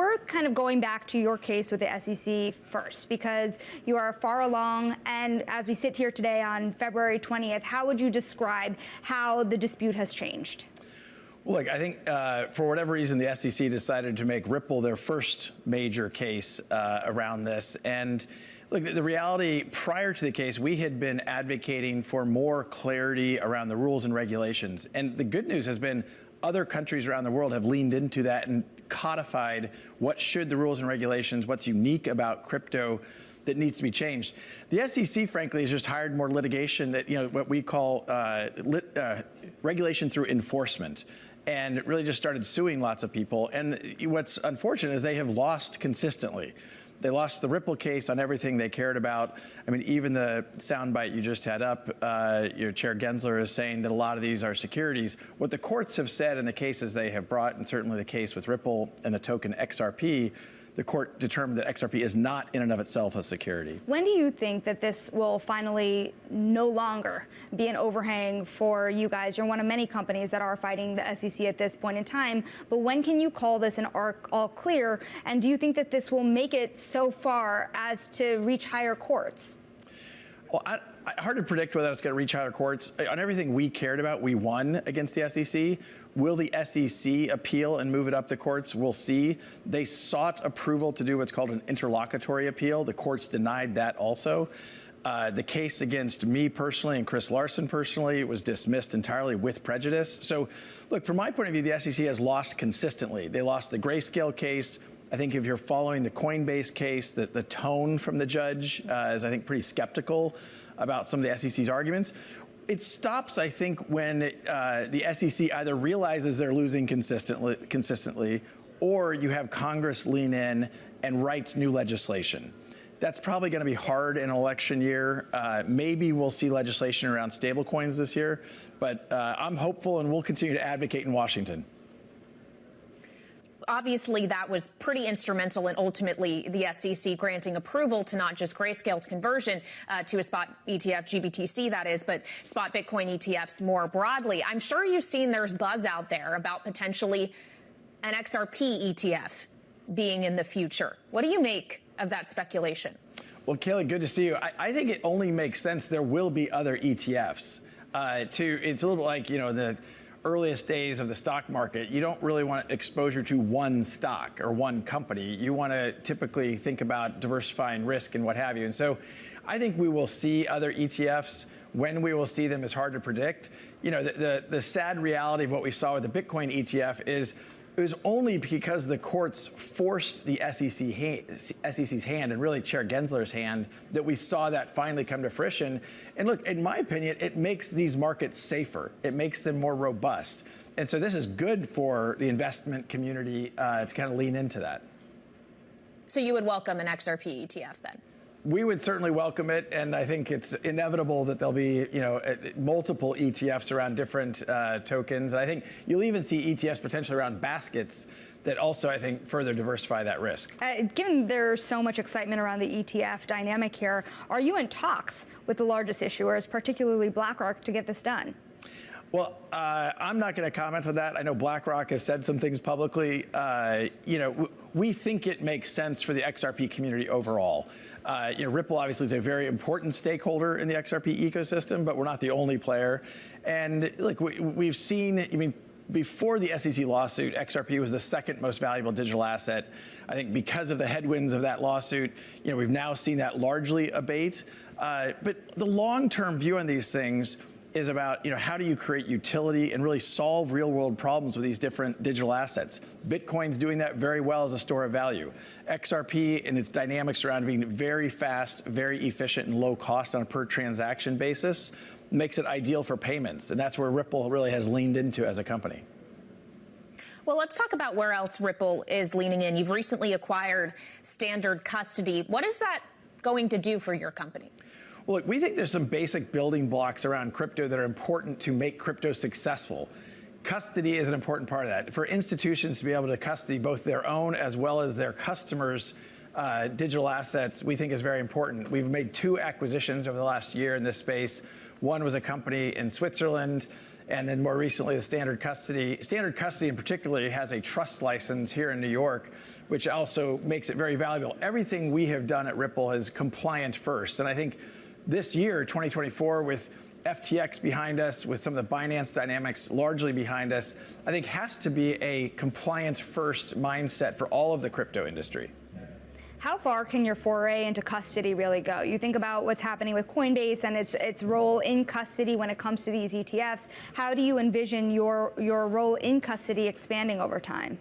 worth kind of going back to your case with the SEC first, because you are far along, and as we sit here today on February 20th, how would you describe how the dispute has changed? Well, look, I think for whatever reason, the SEC decided to make Ripple their first major case around this. And look, the reality prior to the case, we had been advocating for more clarity around the rules and regulations. And the good news has been other countries around the world have leaned into that and codified what should the rules and regulations, what's unique about crypto that needs to be changed. The SEC, frankly, has just hired more litigation that, what we call regulation through enforcement, and it really just started suing lots of people. And what's unfortunate is they have lost consistently. They lost the Ripple case on everything they cared about. I mean, even the soundbite you just had up, your Chair Gensler is saying that a lot of these are securities. What the courts have said in the cases they have brought, and certainly the case with Ripple and the token XRP, the court determined that XRP is not in and of itself a security. When do you think that this will finally no longer be an overhang for you guys? You're one of many companies that are fighting the SEC at this point in time, but when can you call this an all clear? And do you think that this will make it so far as to reach higher courts? Well, hard to predict whether it's going to reach higher courts. On everything we cared about, we won against the SEC. Will the SEC appeal and move it up the courts? We'll see. They sought approval to do what's called an interlocutory appeal. The courts denied that also. The case against me personally and Chris Larson personally was dismissed entirely with prejudice. So, look, from my point of view, the SEC has lost consistently. They lost the Grayscale case. I think if you're following the Coinbase case, the tone from the judge is, I think, pretty skeptical about some of the SEC's arguments. It stops, I think, when the SEC either realizes they're losing consistently, or you have Congress lean in and writes new legislation. That's probably going to be hard in an election year. Maybe we'll see legislation around stablecoins this year, but I'm hopeful, and we'll continue to advocate in Washington. Obviously, that was pretty instrumental in ultimately the SEC granting approval to not just Grayscale's conversion to a spot ETF, GBTC that is, but spot Bitcoin ETFs more broadly. I'm sure you've seen there's buzz out there about potentially an XRP ETF being in the future. What do you make of that speculation? Well, Kaylee, good to see you. I think it only makes sense there will be other ETFs. It's a little like, the earliest days of the stock market. You don't really want exposure to one stock or one company. You want to typically think about diversifying risk and what have you. And so I think we will see other ETFs. When we will see them is hard to predict. The sad reality of what we saw with the Bitcoin ETF is it was only because the courts forced the SEC's hand, and really Chair Gensler's hand, that we saw that finally come to fruition. And look, in my opinion, it makes these markets safer. It makes them more robust. And so this is good for the investment community to kind of lean into that. So you would welcome an XRP ETF then? We would certainly welcome it, and I think it's inevitable that there'll be, multiple ETFs around different tokens. And I think you'll even see ETFs potentially around baskets that also, I think, further diversify that risk. Given there's so much excitement around the ETF dynamic here, are you in talks with the largest issuers, particularly BlackRock, to get this done? Well, I'm not going to comment on that. I know BlackRock has said some things publicly. We think it makes sense for the XRP community overall. Ripple obviously is a very important stakeholder in the XRP ecosystem, but we're not the only player. And look, we've seen, before the SEC lawsuit, XRP was the second most valuable digital asset. I think because of the headwinds of that lawsuit, we've now seen that largely abate. But the long-term view on these things is about, how do you create utility and really solve real-world problems with these different digital assets? Bitcoin's doing that very well as a store of value. XRP and its dynamics around being very fast, very efficient, and low cost on a per transaction basis makes it ideal for payments. And that's where Ripple really has leaned into as a company. Well, let's talk about where else Ripple is leaning in. You've recently acquired Standard Custody. What is that going to do for your company? Well, look, we think there's some basic building blocks around crypto that are important to make crypto successful. Custody is an important part of that. For institutions to be able to custody both their own as well as their customers' digital assets, we think is very important. We've made 2 acquisitions over the last year in this space. One was a company in Switzerland, and then more recently, the Standard Custody. Standard Custody in particular has a trust license here in New York, which also makes it very valuable. Everything we have done at Ripple is compliant first. And I think this year, 2024, with FTX behind us, with some of the Binance dynamics largely behind us, I think has to be a compliant first mindset for all of the crypto industry. How far can your foray into custody really go? You think about what's happening with Coinbase and its role in custody when it comes to these ETFs. How do you envision your role in custody expanding over time?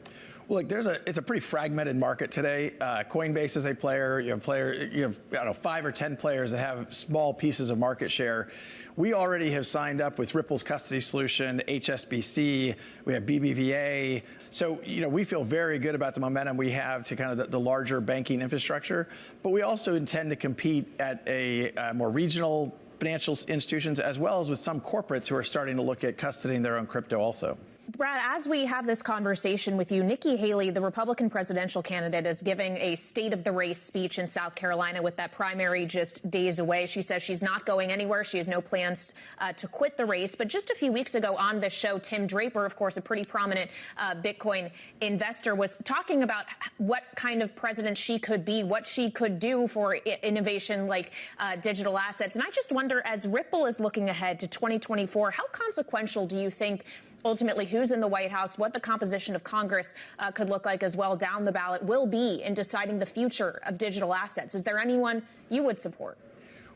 Well, look, it's a pretty fragmented market today. Coinbase is a player. You have I don't know, 5 or 10 players that have small pieces of market share. We already have signed up with Ripple's custody solution, HSBC. We have BBVA. So, we feel very good about the momentum we have to kind of the larger banking infrastructure. But we also intend to compete at a more regional financial institutions, as well as with some corporates who are starting to look at custodying their own crypto also. Brad, as we have this conversation with you, Nikki Haley, the Republican presidential candidate, is giving a state of the race speech in South Carolina with that primary just days away. She says she's not going anywhere. She has no plans to quit the race. But just a few weeks ago on this show, Tim Draper, of course, a pretty prominent Bitcoin investor, was talking about what kind of president she could be, what she could do for innovation like digital assets. And I just wonder, as Ripple is looking ahead to 2024, how consequential do you think ultimately who's in the White House, what the composition of Congress could look like as well down the ballot will be in deciding the future of digital assets? Is there anyone you would support?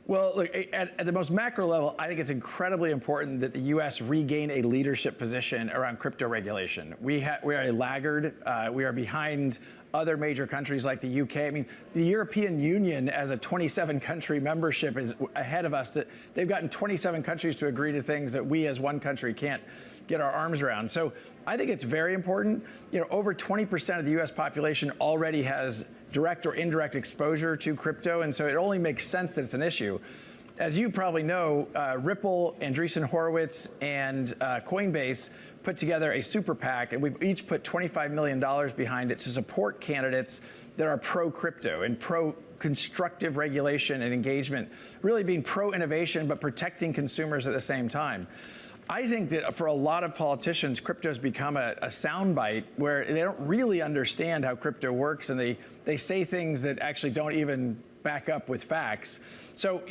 Well, look, at the most macro level, I think it's incredibly important that the U.S. regain a leadership position around crypto regulation. We are a laggard. We are behind other major countries like the UK. I mean, the European Union as a 27-country membership is ahead of us. They've gotten 27 countries to agree to things that we as one country can't get our arms around. So I think it's very important. Over 20% of the U.S. population already has direct or indirect exposure to crypto, and so it only makes sense that it's an issue. As you probably know, Ripple, Andreessen Horowitz, and Coinbase put together a super PAC, and we've each put $25 million behind it to support candidates that are pro-crypto and pro-constructive regulation and engagement, really being pro-innovation but protecting consumers at the same time. I think that for a lot of politicians, crypto has become a soundbite where they don't really understand how crypto works, and they say things that actually don't even back up with facts. So,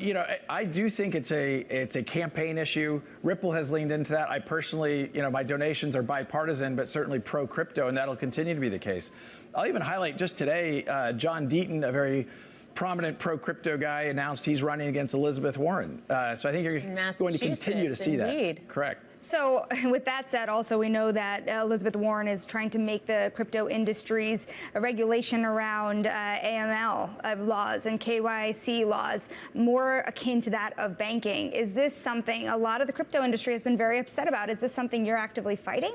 I do think it's a campaign issue. Ripple has leaned into that. I personally, my donations are bipartisan, but certainly pro-crypto, and that'll continue to be the case. I'll even highlight just today, John Deaton, a very prominent pro-crypto guy, announced he's running against Elizabeth Warren. So I think you're going to continue to see that. Correct. So with that said, also we know that Elizabeth Warren is trying to make the crypto industry's regulation around AML laws and KYC laws more akin to that of banking. Is this something a lot of the crypto industry has been very upset about? Is this something you're actively fighting?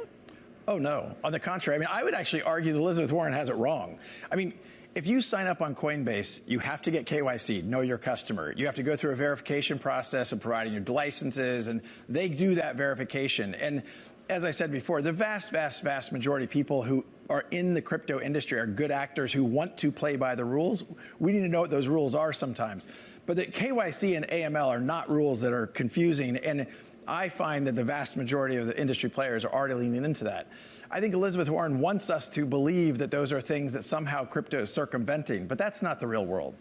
Oh, no. On the contrary. I mean, I would actually argue that Elizabeth Warren has it wrong. I mean, if you sign up on Coinbase, you have to get KYC, know your customer. You have to go through a verification process of providing your licenses, and they do that verification. And as I said before, the vast, vast, vast majority of people who are in the crypto industry are good actors who want to play by the rules. We need to know what those rules are sometimes. But the KYC and AML are not rules that are confusing, and I find that the vast majority of the industry players are already leaning into that. I think Elizabeth Warren wants us to believe that those are things that somehow crypto is circumventing, but that's not the real world.